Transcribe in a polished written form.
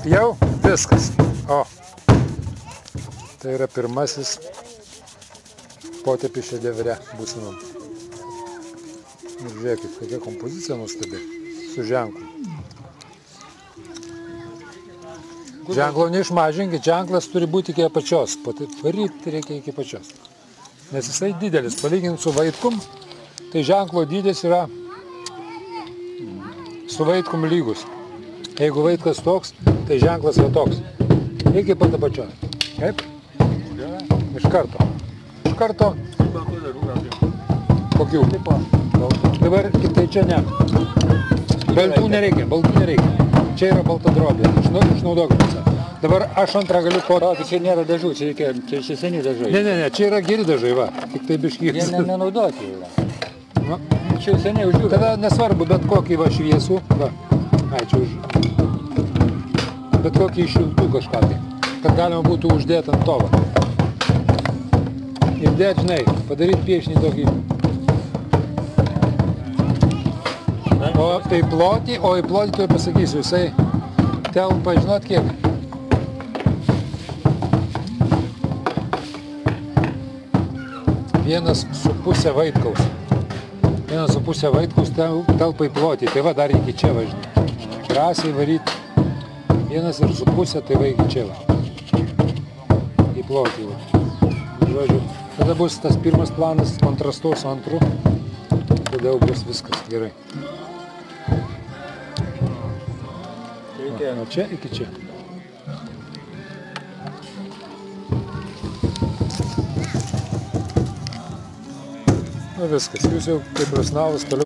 Jau viskas. O. Tai yra pirmasis potėpis šedevre būsimam. Ir žiūrėkit, kokia kompozicija nuostabi. Su ženklu. Ženklo neišmažinkit, ženklas turi būti iki apačios. Varyti reikia iki apačios. Nes jisai didelis, palyginti su vaitkum, tai ženklo dydis yra su vaitkum lygus. Jeigu vaitkas toks, tai ženklas yra toks. Iki pat apačios. Kaip? Iš karto. Iš karto. Kokių? Dabar tai čia ne. Baltų nereikia. Čia yra balta drobė. Išnaudokit visą. Dabar aš antrą galiu kodoti. Čia nėra dažų, čia seni dažai. Ne, čia yra geri dažai, va. Tik tai biškis. Jie nenaudoti yra. Nu, Čia seniai uždirbę. tada nesvarbu, bet kokį va šviesų. Va. Ai, čia už... Bet kokį šiltų kažką tai. Kad galima būtų uždėti ant to, va. Ir dėt, žinai, padaryti piešinį tokį. O tai plotį, tai pasakysiu, jisai telpa, žinot kiek? Vienas su pusė vaitkaus. Vienas su pusė vaitkaus telpa į plotį. Tai va dar iki čia važinė. Drąsiai varyti. Vienas ir su pusė, tai va iki čia va. Į plotį va. Žodžiu, tada bus tas pirmas planas kontrastuos su antru. Tada jau bus viskas gerai. Nuo čia iki čia. Nu viskas, jūs jau kaip profesionalas toliau